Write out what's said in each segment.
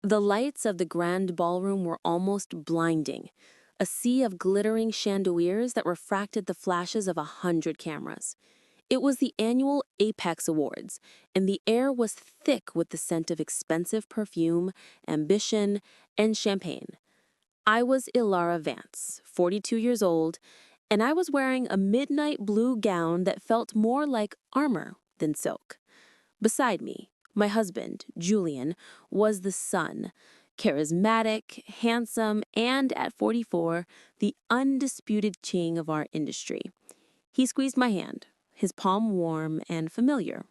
The lights of the grand ballroom were almost blinding, a sea of glittering chandeliers that refracted the flashes of 100 cameras. It was the annual Apex Awards, and the air was thick with the scent of expensive perfume, ambition, and champagne. I was Ilara Vance, 42 years old, and I was wearing a midnight blue gown that felt more like armor than silk. Beside me, my husband, Julian, was the sun, charismatic, handsome, and at 44, the undisputed king of our industry. He squeezed my hand, his palm warm and familiar.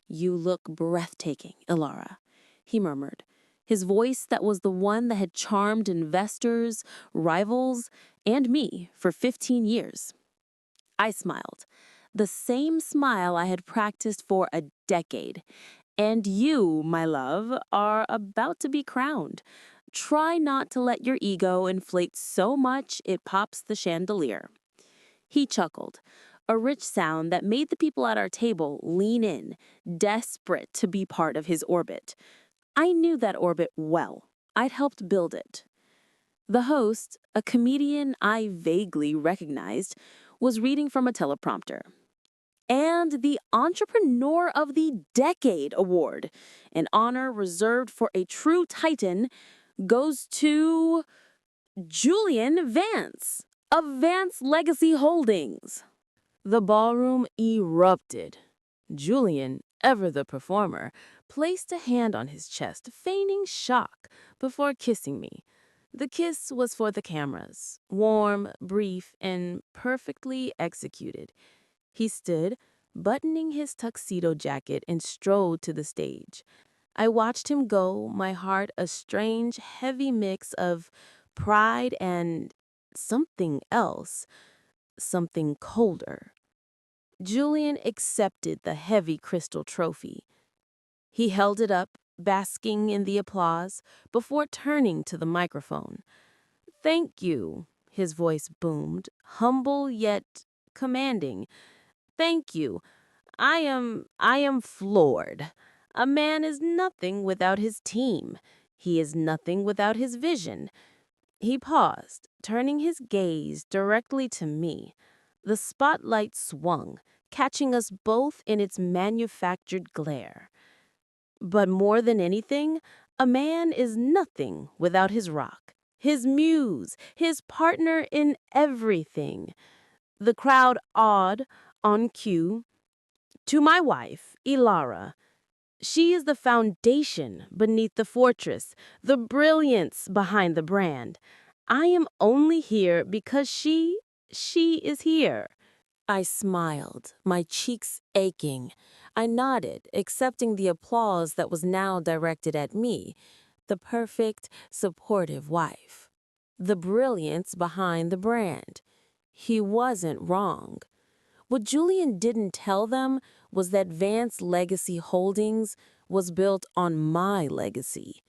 "You look breathtaking, Ilara," he murmured, his voice that was the one that had charmed investors, rivals, and me for 15 years. I smiled, the same smile I had practiced for a decade. "And you, my love, are about to be crowned. Try not to let your ego inflate so much it pops the chandelier." He chuckled, a rich sound that made the people at our table lean in, desperate to be part of his orbit. I knew that orbit well. I'd helped build it. The host, a comedian I vaguely recognized, was reading from a teleprompter. "And the Entrepreneur of the Decade Award, an honor reserved for a true titan, goes to Julian Vance of Vance Legacy Holdings." The ballroom erupted. Julian, ever the performer, placed a hand on his chest, feigning shock, before kissing me. The kiss was for the cameras, warm, brief, and perfectly executed. He stood, buttoning his tuxedo jacket, and strode to the stage. I watched him go, my heart a strange, heavy mix of pride and something else, something colder. Julian accepted the heavy crystal trophy. He held it up, basking in the applause, before turning to the microphone. "Thank you," his voice boomed, humble yet commanding. "Thank you. I am floored. A man is nothing without his team. He is nothing without his vision." He paused, turning his gaze directly to me. The spotlight swung, catching us both in its manufactured glare. "But more than anything, a man is nothing without his rock, his muse, his partner in everything." The crowd awed, on cue. "To my wife, Ilara. She is the foundation beneath the fortress, the brilliance behind the brand. I am only here because she is here." I smiled, my cheeks aching. I nodded, accepting the applause that was now directed at me, the perfect, supportive wife. The brilliance behind the brand. He wasn't wrong. What Julian didn't tell them was that Vance Legacy Holdings was built on my legacy.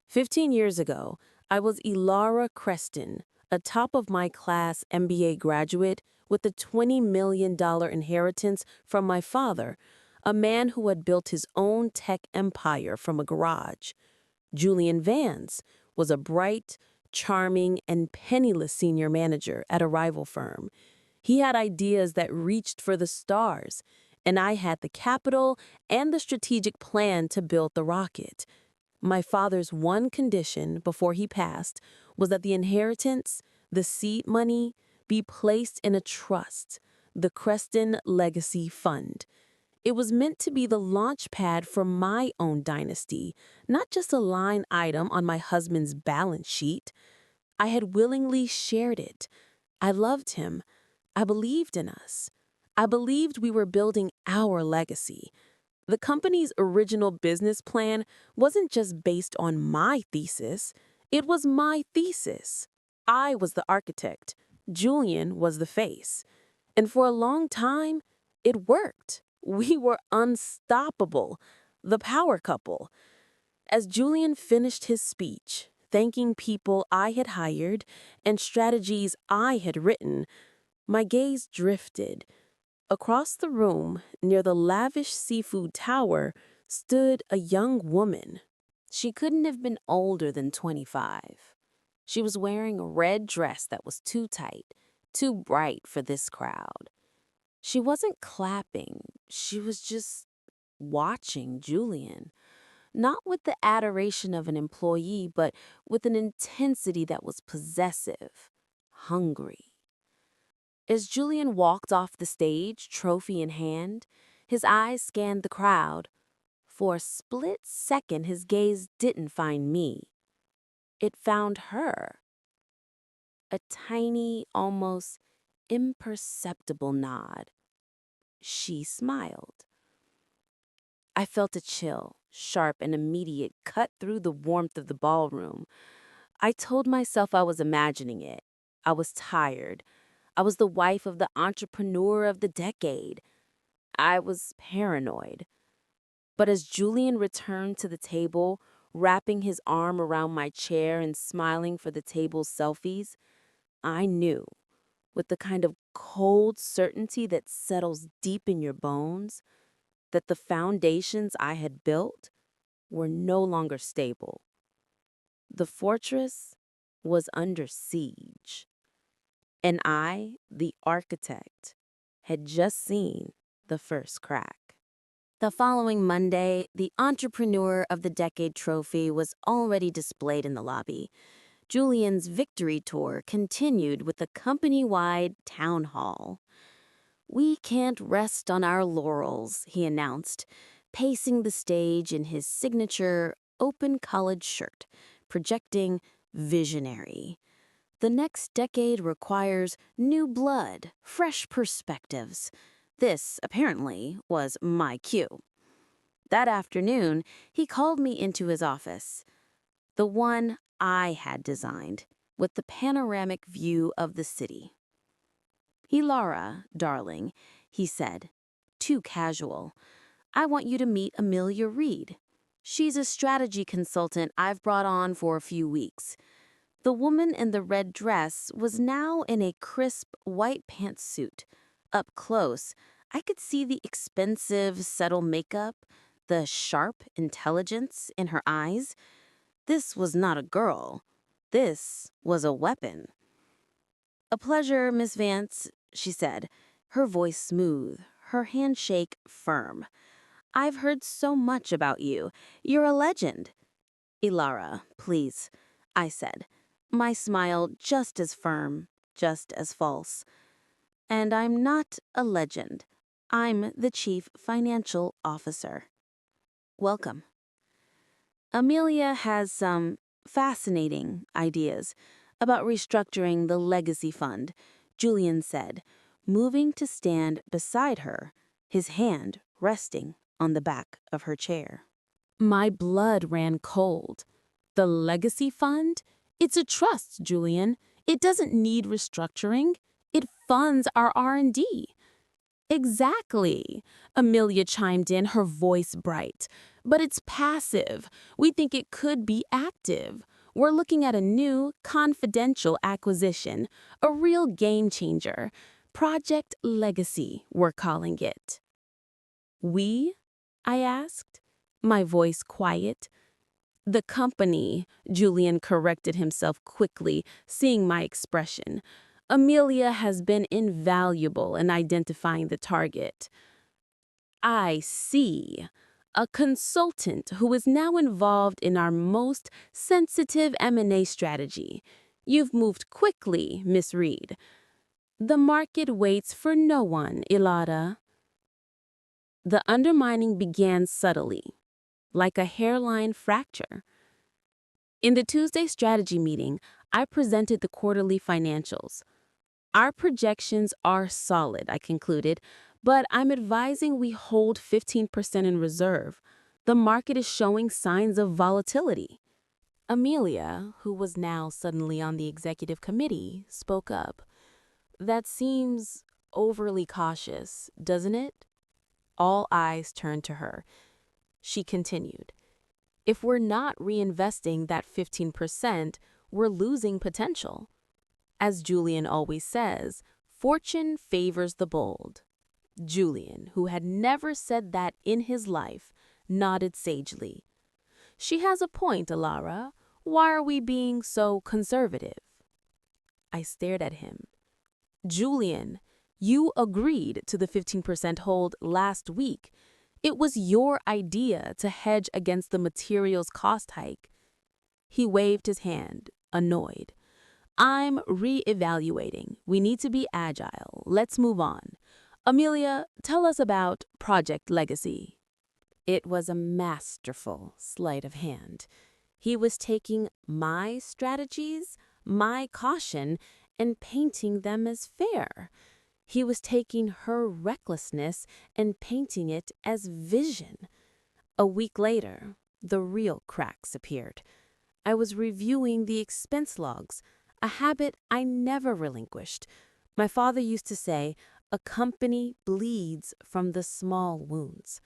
15 years ago, I was Ilara Creston, a top-of-my-class MBA graduate with a $20 million inheritance from my father, a man who had built his own tech empire from a garage. Julian Vance was a bright, charming, and penniless senior manager at a rival firm. He had ideas that reached for the stars, and I had the capital and the strategic plan to build the rocket. My father's one condition before he passed was that the inheritance, the seed money, be placed in a trust, the Creston Legacy Fund. It was meant to be the launch pad for my own dynasty, not just a line item on my husband's balance sheet. I had willingly shared it. I loved him. I believed in us. I believed we were building our legacy. The company's original business plan wasn't just based on my thesis. It was my thesis. I was the architect. Julian was the face. And for a long time, it worked. We were unstoppable, the power couple. As Julian finished his speech, thanking people I had hired and strategies I had written, my gaze drifted. Across the room, near the lavish seafood tower, stood a young woman. She couldn't have been older than 25. She was wearing a red dress that was too tight, too bright for this crowd. She wasn't clapping, she was just watching Julian. Not with the adoration of an employee, but with an intensity that was possessive, hungry. As Julian walked off the stage, trophy in hand, his eyes scanned the crowd. For a split second, his gaze didn't find me. It found her. A tiny, almost imperceptible nod. She smiled. I felt a chill, sharp and immediate, cut through the warmth of the ballroom. I told myself I was imagining it. I was tired. I was the wife of the entrepreneur of the decade. I was paranoid. But as Julian returned to the table, wrapping his arm around my chair and smiling for the table's selfies, I knew, with the kind of cold certainty that settles deep in your bones, that the foundations I had built were no longer stable. The fortress was under siege, and I, the architect, had just seen the first crack. The following Monday, the Entrepreneur of the Decade trophy was already displayed in the lobby. Julian's victory tour continued with a company-wide town hall. "We can't rest on our laurels," he announced, pacing the stage in his signature open collared shirt, projecting visionary. "The next decade requires new blood, fresh perspectives." This, apparently, was my cue. That afternoon, he called me into his office, the one I had designed, with the panoramic view of the city. "Ilara, darling," he said, too casual, "I want you to meet Amelia Reed. She's a strategy consultant I've brought on for a few weeks." The woman in the red dress was now in a crisp white pantsuit. Up close, I could see the expensive, subtle makeup, the sharp intelligence in her eyes. This was not a girl. This was a weapon. "A pleasure, Miss Vance," she said, her voice smooth, her handshake firm. "I've heard so much about you. You're a legend." "Ilara, please," I said, my smile just as firm, just as false. "And I'm not a legend. I'm the Chief Financial Officer. Welcome." Amelia has some fascinating ideas about restructuring the legacy fund, Julian said, moving to stand beside her, his hand resting on the back of her chair. My blood ran cold. "The legacy fund? It's a trust, Julian. It doesn't need restructuring. It funds our R&D. "Exactly," Amelia chimed in, her voice bright. "But it's passive. We think it could be active. We're looking at a new, confidential acquisition, a real game changer. Project Legacy, we're calling it." "We?" I asked, my voice quiet. "The company," Julian corrected himself quickly, seeing my expression. "Amelia has been invaluable in identifying the target." "I see. A consultant who is now involved in our most sensitive M&A strategy. You've moved quickly, Miss Reed." "The market waits for no one, Ilada." The undermining began subtly, like a hairline fracture. In the Tuesday strategy meeting, I presented the quarterly financials. "Our projections are solid," I concluded, "but I'm advising we hold 15% in reserve. The market is showing signs of volatility." Amelia, who was now suddenly on the executive committee, spoke up. "That seems overly cautious, doesn't it?" All eyes turned to her. She continued, "If we're not reinvesting that 15%, we're losing potential. As Julian always says, fortune favors the bold." Julian, who had never said that in his life, nodded sagely. She has a point, Alara. Why are we being so conservative? I stared at him. Julian, you agreed to the 15% hold last week. It was your idea to hedge against the materials cost hike. He waved his hand, annoyed. I'm re-evaluating. We need to be agile. Let's move on. Amelia, tell us about Project Legacy. It was a masterful sleight of hand. He was taking my strategies, my caution, and painting them as fair. He was taking her recklessness and painting it as vision. A week later, the real cracks appeared. I was reviewing the expense logs, a habit I never relinquished. My father used to say, a company bleeds from the small wounds.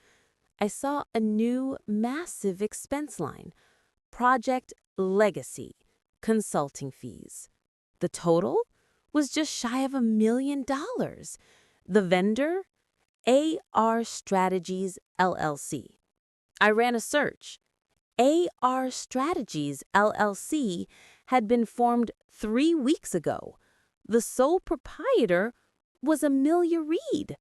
I saw a new, massive expense line. Project Legacy, consulting fees. The total was just shy of $1 million. The vendor? AR Strategies, LLC. I ran a search. AR Strategies, LLC had been formed 3 weeks ago. The sole proprietor was Amelia Reed.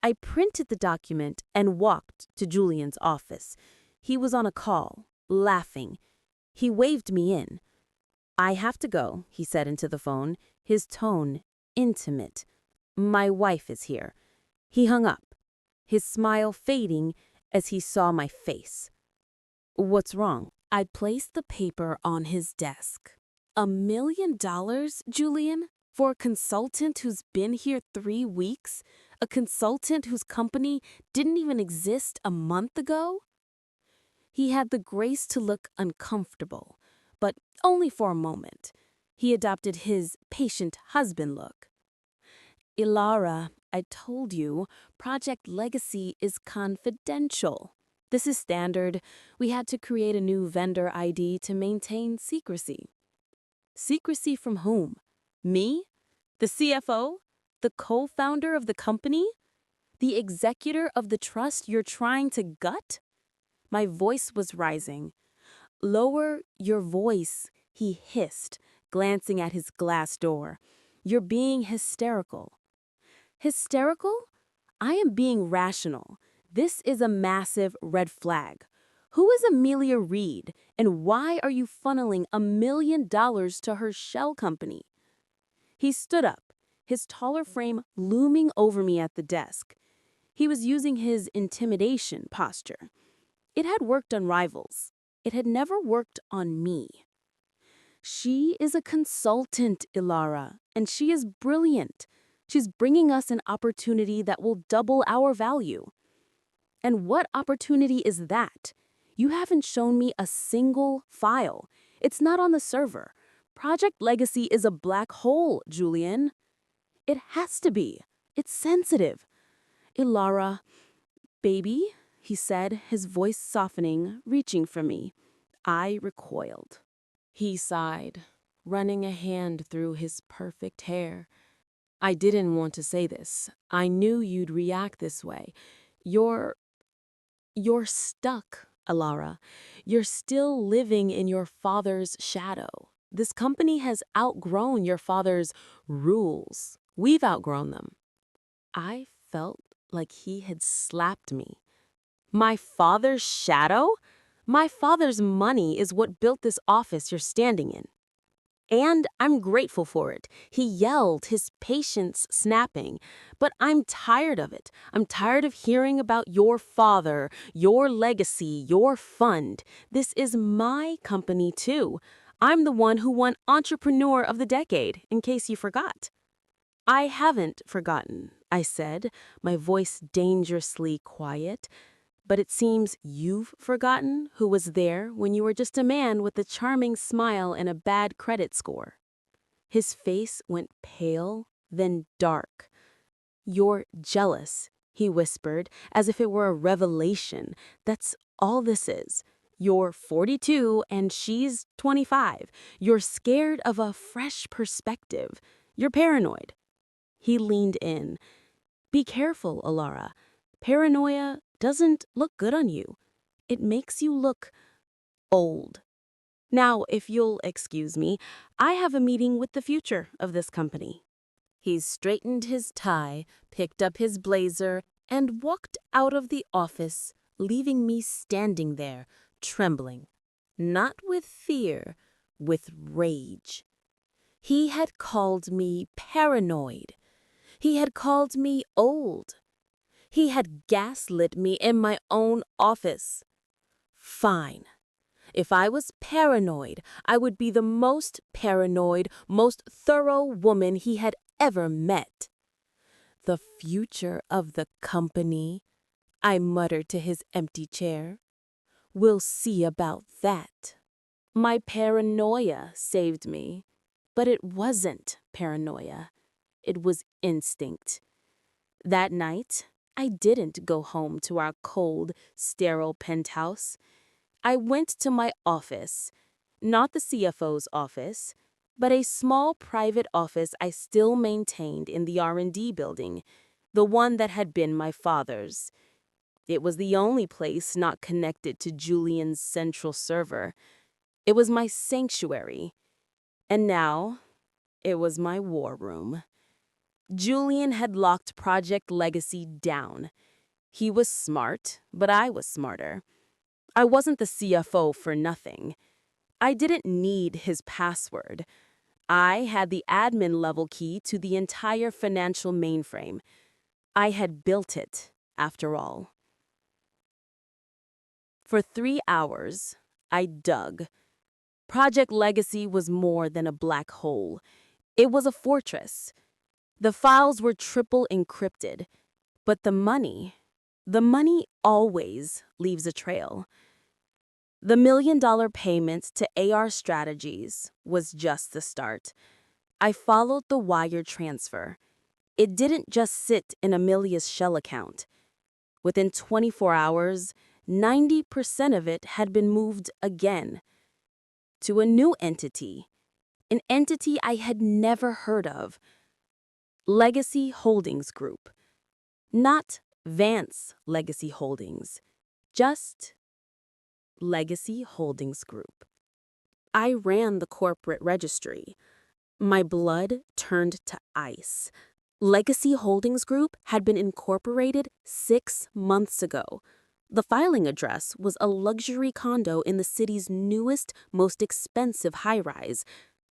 I printed the document and walked to Julian's office. He was on a call, laughing. He waved me in. I have to go, he said into the phone, his tone intimate. My wife is here. He hung up, his smile fading as he saw my face. What's wrong? I placed the paper on his desk. $1 million, Julian? For a consultant who's been here 3 weeks? A consultant whose company didn't even exist a month ago? He had the grace to look uncomfortable, but only for a moment. He adopted his patient husband look. Ilara, I told you, Project Legacy is confidential. This is standard. We had to create a new vendor ID to maintain secrecy. Secrecy from whom? Me? The CFO? The co-founder of the company? The executor of the trust you're trying to gut? My voice was rising. Lower your voice, he hissed, glancing at his glass door. You're being hysterical. Hysterical? I am being rational. This is a massive red flag. Who is Amelia Reed, and why are you funneling $1 million to her shell company? He stood up, his taller frame looming over me at the desk. He was using his intimidation posture. It had worked on rivals. It had never worked on me. She is a consultant, Ilara, and she is brilliant. She's bringing us an opportunity that will double our value. And what opportunity is that? You haven't shown me a single file. It's not on the server. Project Legacy is a black hole, Julian. It has to be. It's sensitive. Ilara, baby, he said, his voice softening, reaching for me. I recoiled. He sighed, running a hand through his perfect hair. I didn't want to say this. I knew you'd react this way. You're stuck, Alara. You're still living in your father's shadow. This company has outgrown your father's rules. We've outgrown them. I felt like he had slapped me. My father's shadow? My father's money is what built this office you're standing in. And I'm grateful for it. He yelled, his patience snapping. But I'm tired of it. I'm tired of hearing about your father, your legacy, your fund. This is my company too. I'm the one who won Entrepreneur of the Decade, in case you forgot. I haven't forgotten, I said, my voice dangerously quiet. But it seems you've forgotten who was there when you were just a man with a charming smile and a bad credit score. His face went pale, then dark. You're jealous, he whispered, as if it were a revelation. That's all this is. You're 42 and she's 25. You're scared of a fresh perspective. You're paranoid. He leaned in. Be careful, Alara. Paranoia doesn't look good on you. It makes you look old. Now, if you'll excuse me, I have a meeting with the future of this company." He straightened his tie, picked up his blazer, and walked out of the office, leaving me standing there, trembling. Not with fear, with rage. He had called me paranoid. He had called me old. He had gaslit me in my own office. Fine. If I was paranoid, I would be the most paranoid, most thorough woman he had ever met. "The future of the company," I muttered to his empty chair. "We'll see about that." My paranoia saved me. But it wasn't paranoia. It was instinct. That night, I didn't go home to our cold, sterile penthouse. I went to my office, not the CFO's office, but a small private office I still maintained in the R&D building, the one that had been my father's. It was the only place not connected to Julian's central server. It was my sanctuary. And now, it was my war room. Julian had locked Project Legacy down. He was smart, but I was smarter. I wasn't the CFO for nothing. I didn't need his password. I had the admin-level key to the entire financial mainframe. I had built it, after all. For 3 hours, I dug. Project Legacy was more than a black hole. It was a fortress. The files were triple encrypted. But the money always leaves a trail. The $1 million payment to AR Strategies was just the start. I followed the wire transfer. It didn't just sit in Amelia's shell account. Within 24 hours, 90% of it had been moved again to a new entity, an entity I had never heard of. Legacy Holdings Group. Not Vance Legacy Holdings, just Legacy Holdings Group. I ran the corporate registry. My blood turned to ice. Legacy Holdings Group had been incorporated 6 months ago. The filing address was a luxury condo in the city's newest, most expensive high-rise.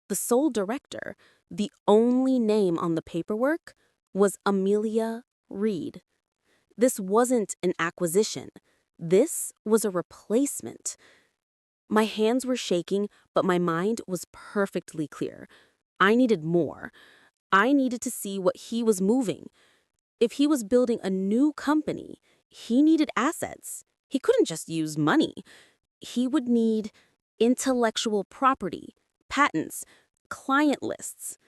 The sole director, the only name on the paperwork, was Amelia Reed. This wasn't an acquisition. This was a replacement. My hands were shaking, but my mind was perfectly clear. I needed more. I needed to see what he was moving. If he was building a new company, he needed assets. He couldn't just use money. He would need intellectual property, patents, client lists.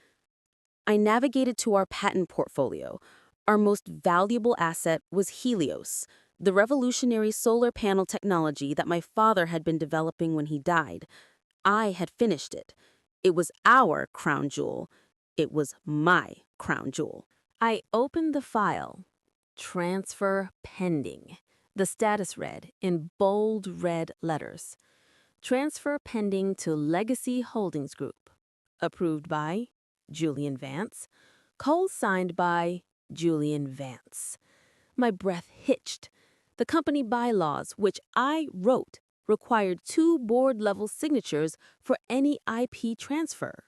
I navigated to our patent portfolio. Our most valuable asset was Helios, the revolutionary solar panel technology that my father had been developing when he died. I had finished it. It was our crown jewel. It was my crown jewel. I opened the file. Transfer pending. The status read in bold red letters. Transfer pending to Legacy Holdings Group. Approved by Julian Vance. Co-signed by Julian Vance. My breath hitched. The company bylaws, which I wrote, required 2 board-level signatures for any IP transfer.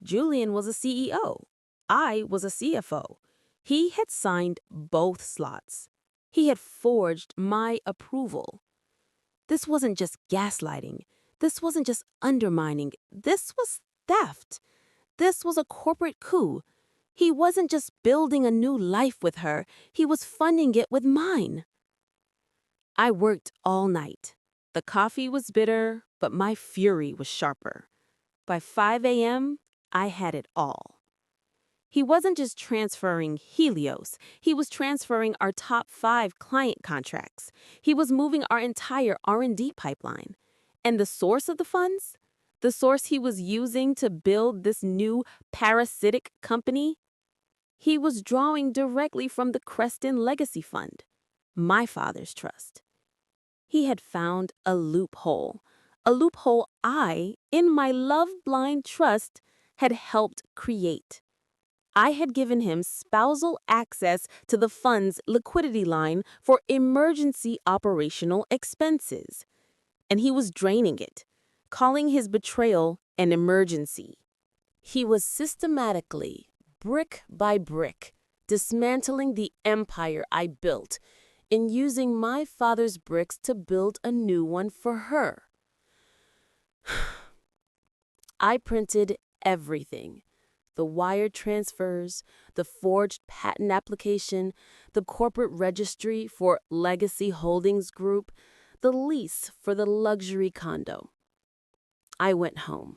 Julian was a CEO. I was a CFO. He had signed both slots. He had forged my approval. This wasn't just gaslighting. This wasn't just undermining. This was theft. This was a corporate coup. He wasn't just building a new life with her. He was funding it with mine. I worked all night. The coffee was bitter, but my fury was sharper. By 5 a.m., I had it all. He wasn't just transferring Helios. He was transferring our top 5 client contracts. He was moving our entire R&D pipeline. And the source of the funds? The source he was using to build this new parasitic company? He was drawing directly from the Creston Legacy Fund, my father's trust. He had found a loophole, a loophole I, in my love-blind trust, had helped create. I had given him spousal access to the fund's liquidity line for emergency operational expenses, and he was draining it, calling his betrayal an emergency. He was systematically, brick by brick, dismantling the empire I built and using my father's bricks to build a new one for her. I printed everything. The wire transfers, the forged patent application, the corporate registry for Legacy Holdings Group, the lease for the luxury condo. I went home.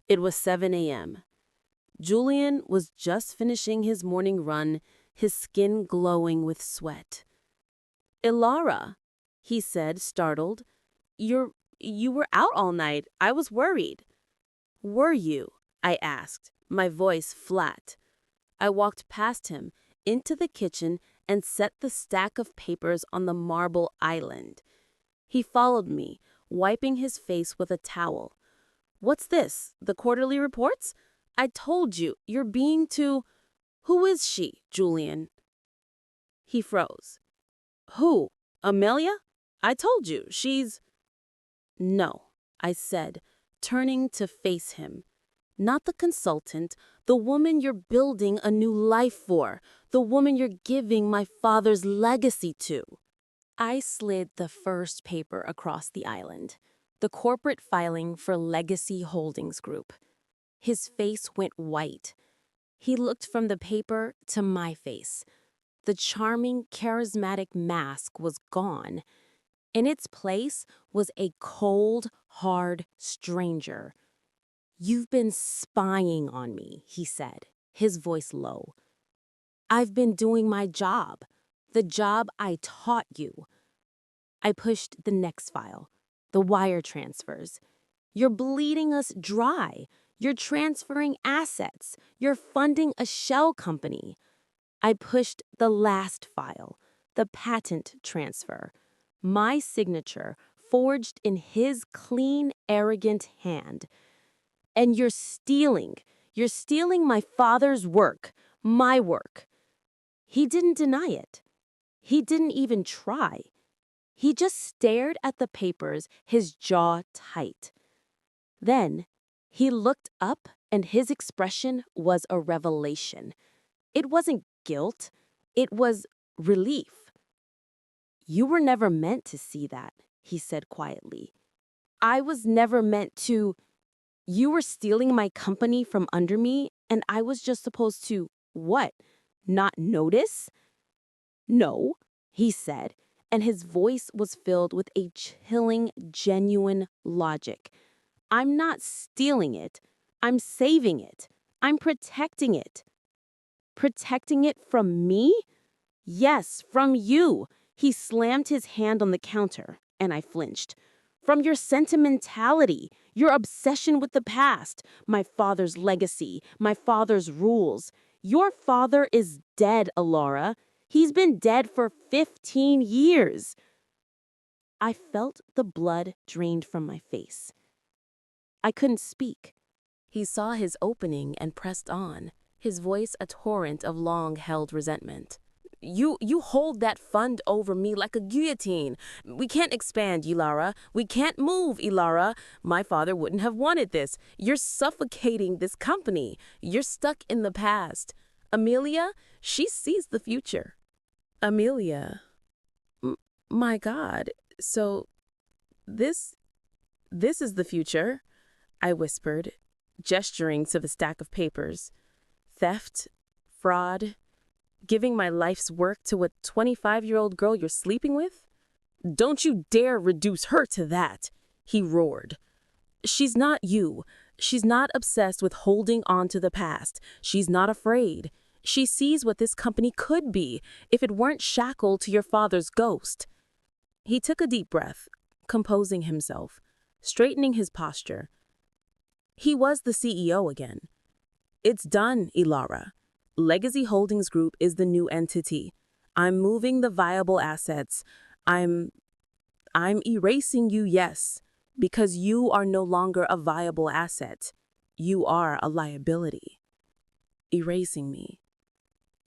It was 7 a.m. Julian was just finishing his morning run, his skin glowing with sweat. "Ilara," he said, startled. You were out all night. I was worried." "Were you?" I asked, my voice flat. I walked past him, into the kitchen, and set the stack of papers on the marble island. He followed me, wiping his face with a towel. "What's this? The quarterly reports? I told you, you're being too—" "Who is she, Julian?" He froze. "Who? Amelia? I told you, she's—" "No," I said, turning to face him. "Not the consultant, the woman you're building a new life for, the woman you're giving my father's legacy to." I slid the first paper across the island, the corporate filing for Legacy Holdings Group. His face went white. He looked from the paper to my face. The charming, charismatic mask was gone. In its place was a cold, hard stranger. "You've been spying on me," he said, his voice low. "I've been doing my job, the job I taught you." I pushed the next file, the wire transfers. "You're bleeding us dry. You're transferring assets. You're funding a shell company." I pushed the last file, the patent transfer. My signature forged in his clean, arrogant hand. "And you're stealing. You're stealing my father's work, my work." He didn't deny it. He didn't even try. He just stared at the papers, his jaw tight. Then he looked up, and his expression was a revelation. It wasn't guilt. It was relief. "You were never meant to see that," he said quietly. "I was never meant to. You were stealing my company from under me, and I was just supposed to, what, not notice?" "No," he said, and his voice was filled with a chilling, genuine logic. "I'm not stealing it. I'm saving it. I'm protecting it." "Protecting it from me?" "Yes, from you." He slammed his hand on the counter, and I flinched. "From your sentimentality, your obsession with the past, my father's legacy, my father's rules. Your father is dead, Alara. He's been dead for 15 years. I felt the blood drained from my face. I couldn't speak. He saw his opening and pressed on, his voice a torrent of long-held resentment. You hold that fund over me like a guillotine. We can't expand, Ilara. We can't move, Ilara. My father wouldn't have wanted this. You're suffocating this company. You're stuck in the past. Amelia, she sees the future." "Amelia, my God, so this is the future," I whispered, gesturing to the stack of papers. "Theft, fraud, giving my life's work to a 25-year-old girl you're sleeping with? Don't you dare reduce her to that," he roared. "She's not you. She's not obsessed with holding on to the past. She's not afraid. She sees what this company could be if it weren't shackled to your father's ghost." He took a deep breath, composing himself, straightening his posture. He was the CEO again. "It's done, Ilara. Legacy Holdings Group is the new entity. I'm moving the viable assets. I'm erasing you, yes, Because you are no longer a viable asset. You are a liability. Erasing me.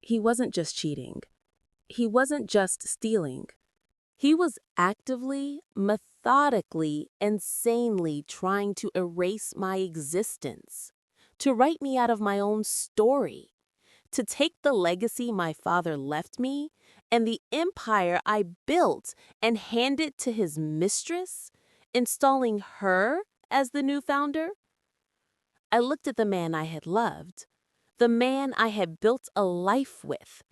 He wasn't just cheating. He wasn't just stealing. He was actively, methodically, insanely trying to erase my existence, to write me out of my own story, to take the legacy my father left me and the empire I built and hand it to his mistress, installing her as the new founder. I looked at the man I had loved, the man I had built a life with,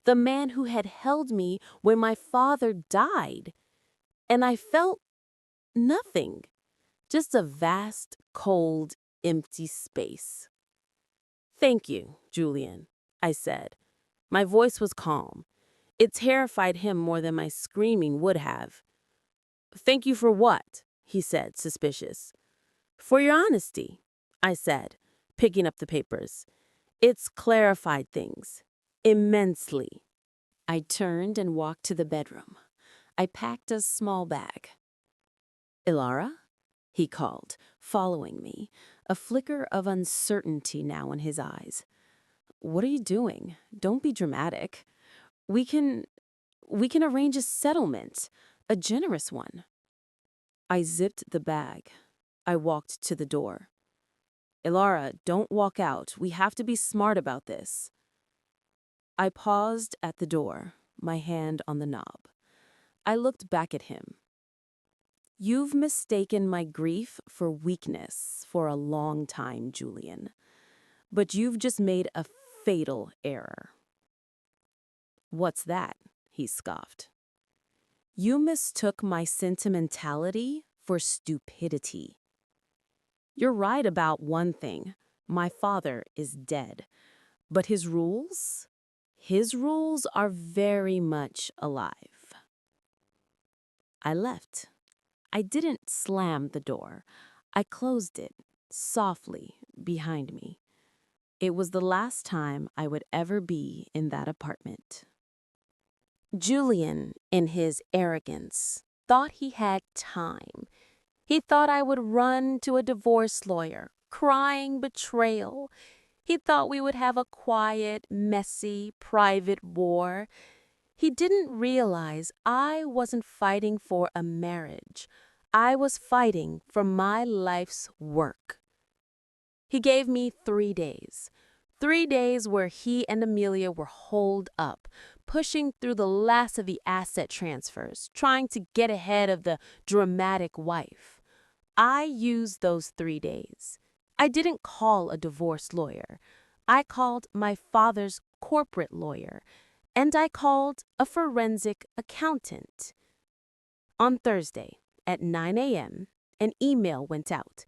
the man who had held me when my father died, and I felt nothing, just a vast, cold, empty space. "Thank you, Julian," I said. My voice was calm. It terrified him more than my screaming would have. "Thank you for what?" he said, suspicious. "For your honesty," I said, picking up the papers. "It's clarified things. Immensely." I turned and walked to the bedroom. I packed a small bag. "Ilara?" he called, following me, a flicker of uncertainty now in his eyes. "What are you doing? Don't be dramatic. We can arrange a settlement, a generous one." I zipped the bag. I walked to the door. "Ilara, don't walk out. We have to be smart about this." I paused at the door, my hand on the knob. I looked back at him. "You've mistaken my grief for weakness for a long time, Julian. But you've just made a fatal error." "What's that?" he scoffed. "You mistook my sentimentality for stupidity. You're right about one thing. My father is dead. But his rules? His rules are very much alive." I left. I didn't slam the door. I closed it, softly, behind me. It was the last time I would ever be in that apartment. Julian, in his arrogance, thought he had time. He thought I would run to a divorce lawyer, crying betrayal. He thought we would have a quiet, messy, private war. He didn't realize I wasn't fighting for a marriage. I was fighting for my life's work. He gave me 3 days. 3 days where he and Amelia were holed up, pushing through the last of the asset transfers, trying to get ahead of the dramatic wife. I used those 3 days. I didn't call a divorce lawyer. I called my father's corporate lawyer, and I called a forensic accountant. On Thursday, at 9 a.m., an email went out.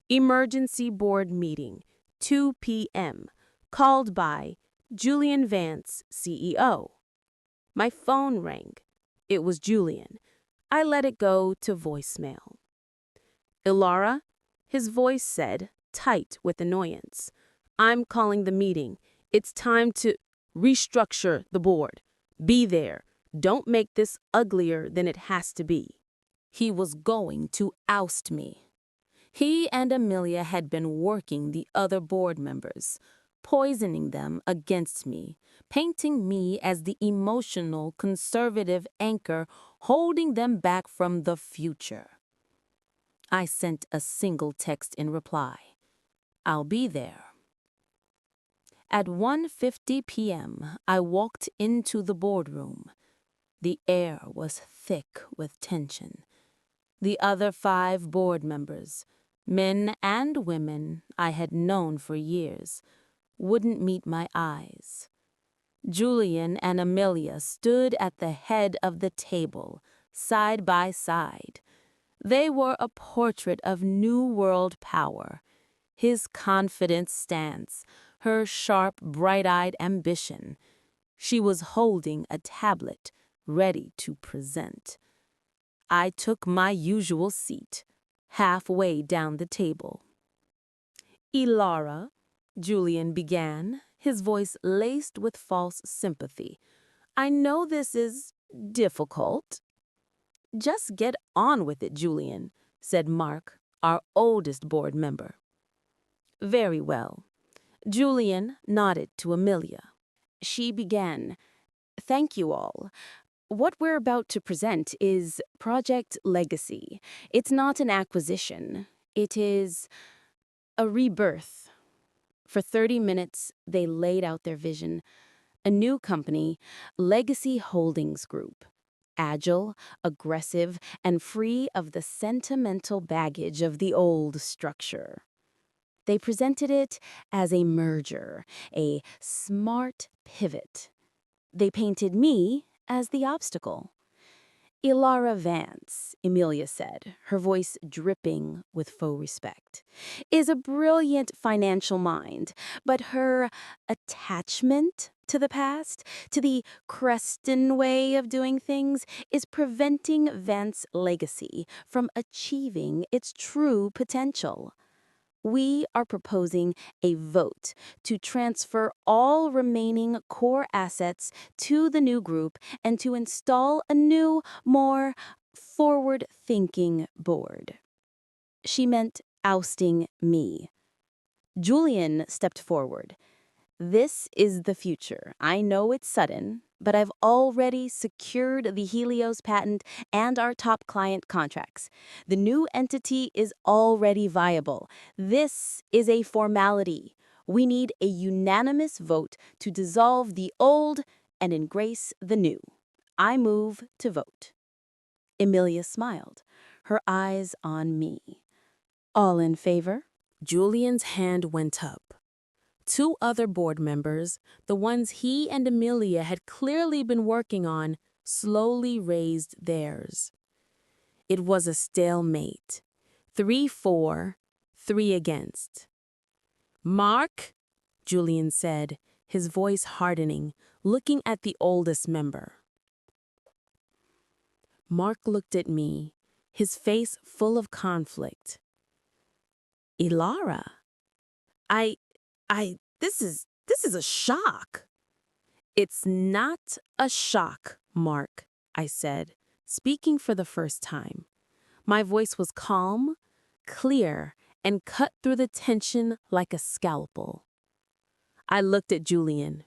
"Emergency board meeting, 2 p.m., called by Julian Vance, CEO." My phone rang. It was Julian. I let it go to voicemail. "Ilara," his voice said, tight with annoyance. "I'm calling the meeting. It's time to restructure the board. Be there. Don't make this uglier than it has to be." He was going to oust me. He and Amelia had been working the other board members, poisoning them against me, painting me as the emotional, conservative anchor holding them back from the future. I sent a single text in reply. "I'll be there." At 1:50 p.m., I walked into the boardroom. The air was thick with tension. The other 5 board members, men and women I had known for years, wouldn't meet my eyes. Julian and Amelia stood at the head of the table, side by side. They were a portrait of New World power. His confident stance, her sharp, bright-eyed ambition. She was holding a tablet, ready to present. I took my usual seat, halfway down the table. "Ilara," Julian began, his voice laced with false sympathy. "I know this is difficult." "Just get on with it, Julian. said Mark, our oldest board member. Very well. Julian nodded to Amelia. She began, "Thank you all. What we're about to present is Project Legacy. It's not an acquisition. It is a rebirth." For 30 minutes, they laid out their vision. A new company, Legacy Holdings Group. Agile, aggressive, and free of the sentimental baggage of the old structure. They presented it as a merger, a smart pivot. They painted me as the obstacle. "Ilara Vance," Amelia said, her voice dripping with faux respect, "is a brilliant financial mind, but her attachment to the past, to the Creston way of doing things, is preventing Vance's legacy from achieving its true potential. We are proposing a vote to transfer all remaining core assets to the new group and to install a new, more forward-thinking board." She meant ousting me. Julian stepped forward. "This is the future. I know it's sudden, but I've already secured the Helios patent and our top client contracts. The new entity is already viable. This is a formality. We need a unanimous vote to dissolve the old and embrace the new. I move to vote." Emilia smiled, her eyes on me. "All in favor?" Julian's hand went up. Two other board members, the ones he and Amelia had clearly been working on, slowly raised theirs. It was a stalemate. 3 for, 3 against. "Mark," Julian said, his voice hardening, looking at the oldest member. Mark looked at me, his face full of conflict. "Ilara, this is a shock." "It's not a shock, Mark," I said, speaking for the first time. My voice was calm, clear, and cut through the tension like a scalpel. I looked at Julian.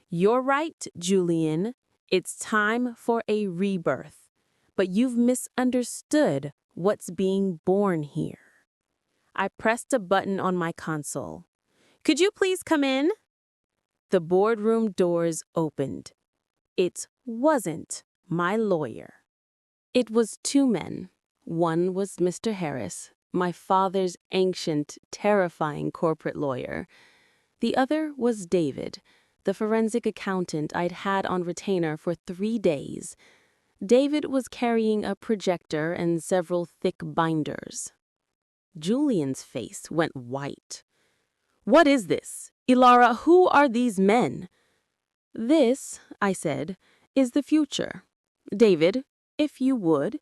"You're right, Julian. It's time for a rebirth. But you've misunderstood what's being born here." I pressed a button on my console. "Could you please come in?" The boardroom doors opened. It wasn't my lawyer. It was 2 men. One was Mr. Harris, my father's ancient, terrifying corporate lawyer. The other was David, the forensic accountant I'd had on retainer for 3 days. David was carrying a projector and several thick binders. Julian's face went white. "What is this? Ilara, who are these men?" "This," I said, "is the future. David, if you would."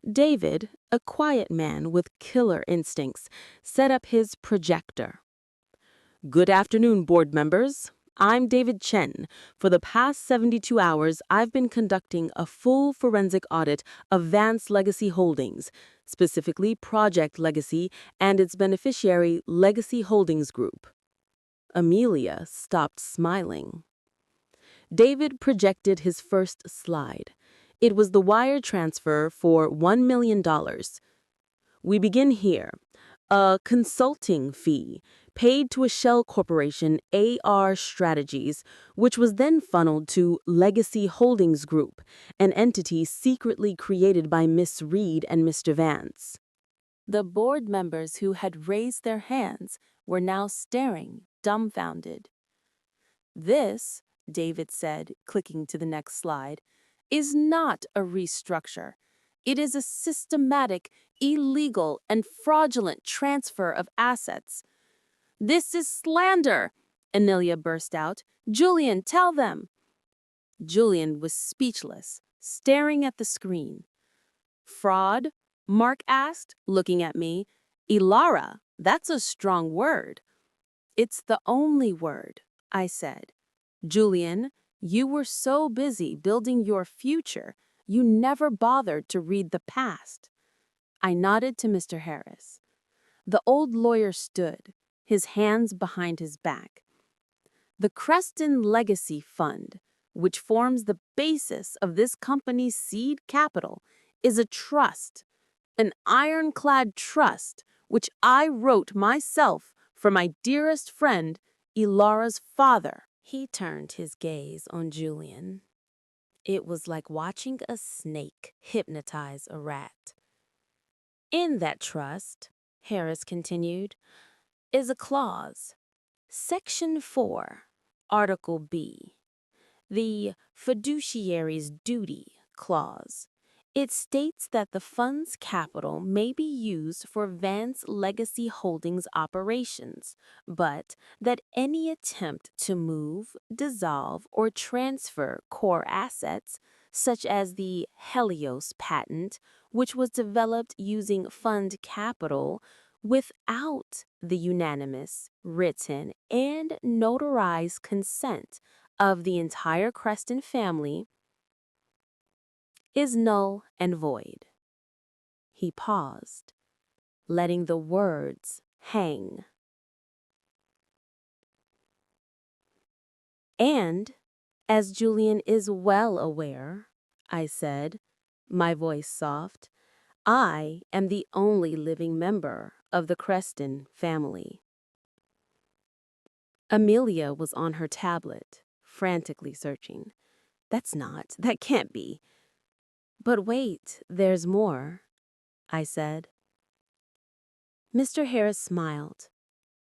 David, a quiet man with killer instincts, set up his projector. "Good afternoon, board members. I'm David Chen. For the past 72 hours, I've been conducting a full forensic audit of Vance Legacy Holdings, specifically Project Legacy and its beneficiary, Legacy Holdings Group." Amelia stopped smiling. David projected his first slide. It was the wire transfer for $1 million. "We begin here. A consulting fee paid to a shell corporation, AR Strategies, which was then funneled to Legacy Holdings Group, an entity secretly created by Miss Reed and Mr. Vance." The board members who had raised their hands were now staring, dumbfounded. "This," David said, clicking to the next slide, "is not a restructure. It is a systematic, illegal, and fraudulent transfer of assets." "This is slander!" Amelia burst out. "Julian, tell them!" Julian was speechless, staring at the screen. "Fraud?" Mark asked, looking at me. "Ilara, that's a strong word." "It's the only word," I said. "Julian, you were so busy building your future, you never bothered to read the past." I nodded to Mr. Harris. The old lawyer stood, his hands behind his back. The Creston Legacy Fund, which forms the basis of this company's seed capital, is a trust, an ironclad trust, which I wrote myself for my dearest friend, Elara's father. He turned his gaze on Julian. It was like watching a snake hypnotize a rat. In that trust, Harris continued, is a clause, Section 4, Article B, the fiduciary's duty clause. It states that the fund's capital may be used for Vance Legacy Holdings operations, but that any attempt to move, dissolve, or transfer core assets, such as the Helios patent, which was developed using fund capital, without the unanimous, written, and notarized consent of the entire Creston family, is null and void. He paused, letting the words hang. And, as Julian is well aware, I said, my voice soft, I am the only living member of the Creston family. Amelia was on her tablet, frantically searching. That can't be. But wait, there's more, I said. Mr. Harris smiled.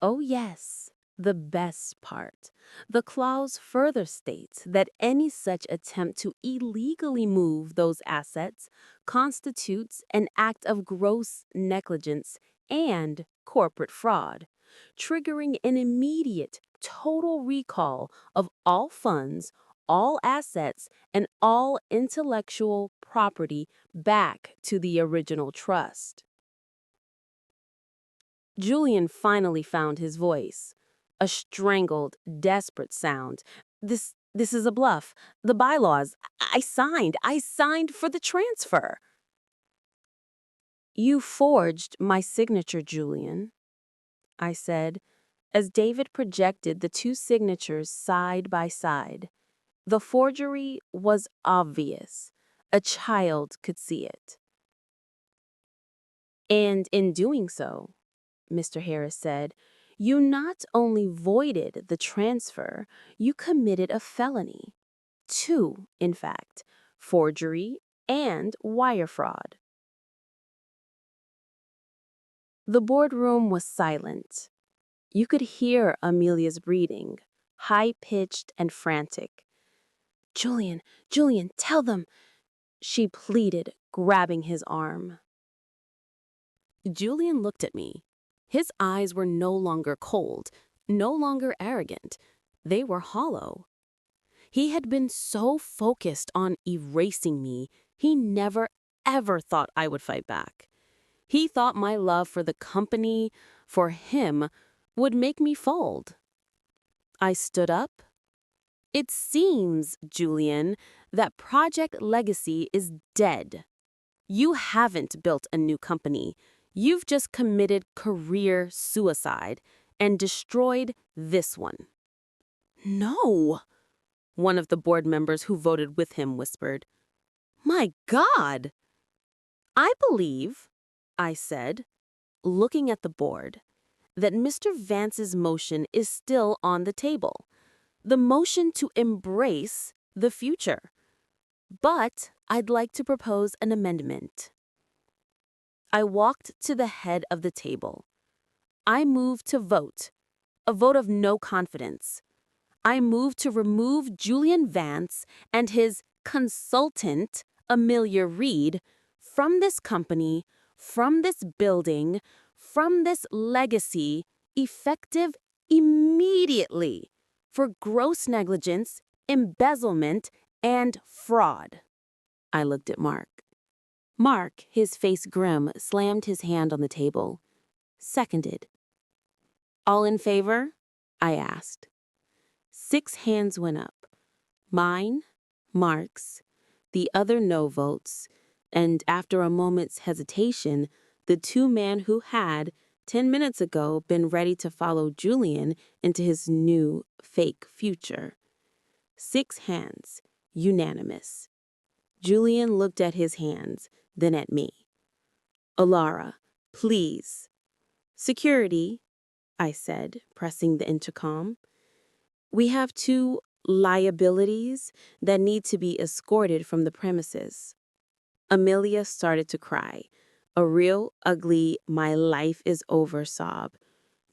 Oh yes, the best part. The clause further states that any such attempt to illegally move those assets constitutes an act of gross negligence and corporate fraud, triggering an immediate, total recall of all funds, all assets, and all intellectual property back to the original trust. Julian finally found his voice. A strangled, desperate sound. This is a bluff. The bylaws. I signed for the transfer. You forged my signature, Julian, I said, as David projected the two signatures side by side. The forgery was obvious. A child could see it. And in doing so, Mr. Harris said, you not only voided the transfer, you committed a felony. Two, in fact, forgery and wire fraud. The boardroom was silent. You could hear Amelia's breathing, high-pitched and frantic. Julian, tell them, she pleaded, grabbing his arm. Julian looked at me. His eyes were no longer cold, no longer arrogant. They were hollow. He had been so focused on erasing me, he never, ever thought I would fight back. He thought my love for the company, for him, would make me fold. I stood up. It seems, Julian, that Project Legacy is dead. You haven't built a new company. You've just committed career suicide and destroyed this one. No, one of the board members who voted with him whispered. My God! I believe, I said, looking at the board, that Mr. Vance's motion is still on the table. The motion to embrace the future. But I'd like to propose an amendment. I walked to the head of the table. I moved to vote, a vote of no confidence. I moved to remove Julian Vance and his consultant, Amelia Reed, from this company, from this building, from this legacy, effective immediately, for gross negligence, embezzlement, and fraud. I looked at Mark. Mark, his face grim, slammed his hand on the table. Seconded. All in favor? I asked. 6 hands went up. Mine, Mark's, the other no votes, And after a moment's hesitation, the two men who had, 10 minutes ago, been ready to follow Julian into his new fake future. 6 hands, unanimous. Julian looked at his hands, then at me. "Alara, please." "Security," I said, pressing the intercom. "We have 2 liabilities that need to be escorted from the premises." Amelia started to cry, a real ugly "my life is over" sob.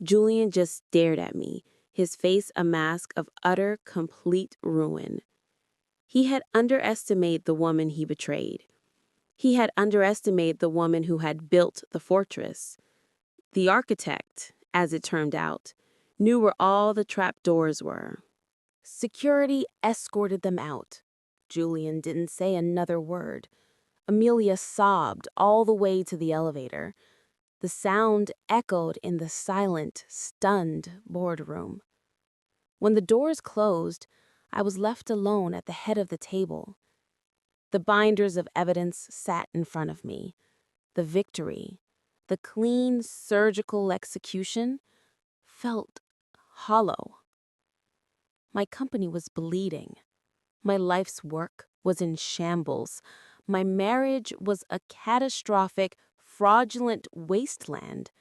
Julian just stared at me, his face a mask of utter, complete ruin. He had underestimated the woman he betrayed. He had underestimated the woman who had built the fortress. The architect, as it turned out, knew where all the trapdoors were. Security escorted them out. Julian didn't say another word. Amelia sobbed all the way to the elevator. The sound echoed in the silent, stunned boardroom. When the doors closed, I was left alone at the head of the table. The binders of evidence sat in front of me. The victory, the clean surgical execution, felt hollow. My company was bleeding. My life's work was in shambles. My marriage was a catastrophic, fraudulent wasteland.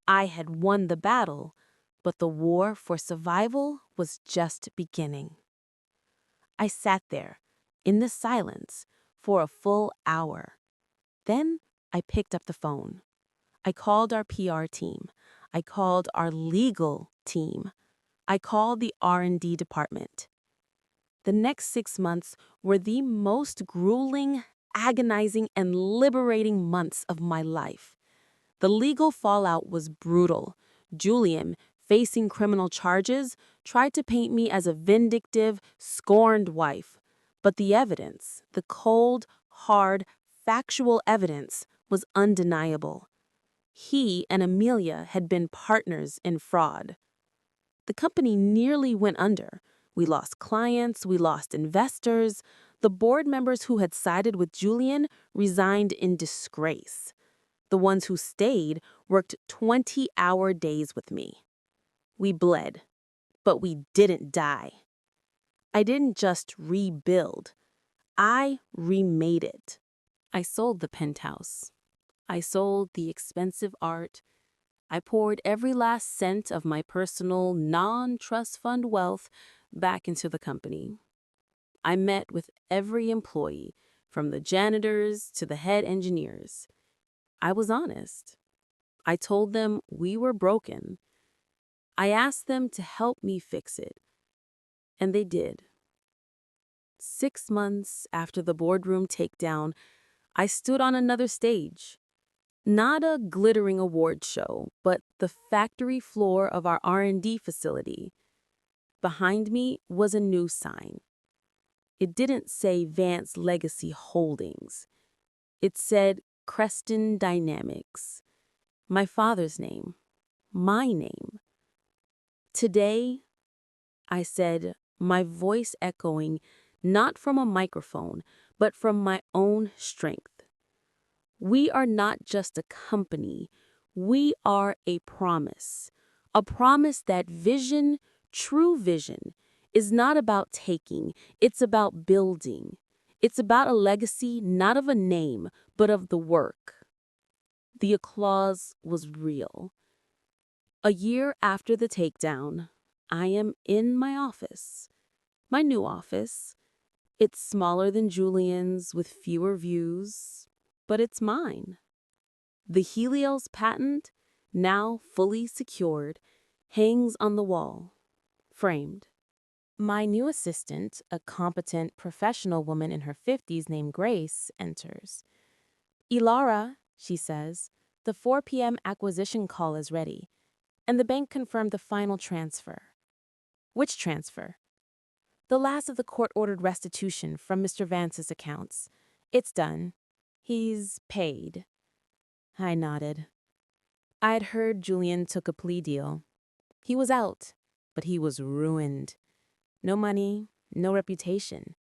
I had won the battle, but the war for survival was just beginning. I sat there, in the silence, for a full hour. Then I picked up the phone. I called our PR team. I called our legal team. I called the R&D department. The next 6 months were the most grueling, agonizing, and liberating months of my life. The legal fallout was brutal. Julian, facing criminal charges, tried to paint me as a vindictive, scorned wife. But the evidence, the cold, hard, factual evidence, was undeniable. He and Amelia had been partners in fraud. The company nearly went under. We lost clients, we lost investors. The board members who had sided with Julian resigned in disgrace. The ones who stayed worked 20-hour days with me. We bled, but we didn't die. I didn't just rebuild. I remade it. I sold the penthouse. I sold the expensive art. I poured every last cent of my personal, non-trust fund wealth back into the company. I met with every employee, from the janitors to the head engineers. I was honest. I told them we were broken. I asked them to help me fix it. And they did. 6 months after the boardroom takedown, I stood on another stage. Not a glittering award show, but the factory floor of our R&D facility. Behind me was a new sign. It didn't say Vance Legacy Holdings. It said Creston Dynamics. My father's name. My name. "Today," I said, my voice echoing not from a microphone, but from my own strength. "We are not just a company. We are a promise. A promise that vision, true vision, is not about taking, it's about building. It's about a legacy not of a name, but of the work." The applause was real. A year after the takedown, I am in my office. My new office. It's smaller than Julian's with fewer views, but it's mine. The Helios patent, now fully secured, hangs on the wall, framed. My new assistant, a competent, professional woman in her 50s named Grace, enters. "Ilara," she says, "the 4 p.m. acquisition call is ready, and the bank confirmed the final transfer." "Which transfer?" "The last of the court-ordered restitution from Mr. Vance's accounts. It's done. He's paid." I nodded. I'd heard Julian took a plea deal. He was out, but he was ruined. No money, no reputation.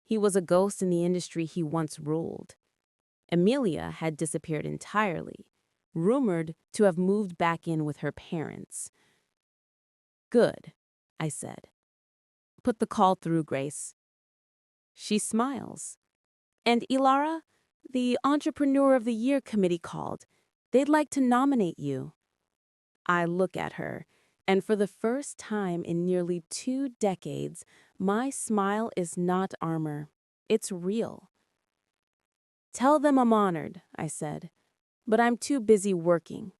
He was a ghost in the industry he once ruled. Amelia had disappeared entirely, rumored to have moved back in with her parents. "Good," I said. "Put the call through, Grace." She smiles. "And Ilara, the Entrepreneur of the Year committee called. They'd like to nominate you." I look at her, and for the first time in nearly 2 decades, my smile is not armor. It's real. "Tell them I'm honored," I said, "but I'm too busy working."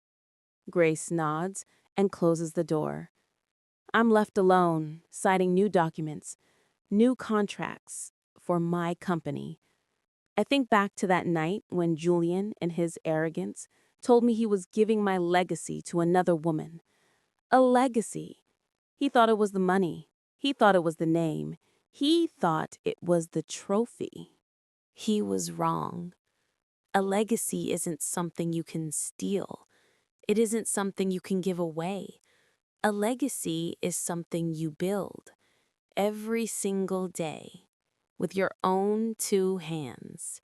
Grace nods and closes the door. I'm left alone, citing new documents, new contracts for my company. I think back to that night when Julian, in his arrogance, told me he was giving my legacy to another woman. A legacy. He thought it was the money. He thought it was the name. He thought it was the trophy. He was wrong. A legacy isn't something you can steal. It isn't something you can give away. A legacy is something you build every single day with your own 2 hands.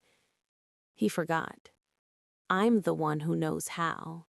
He forgot. I'm the one who knows how.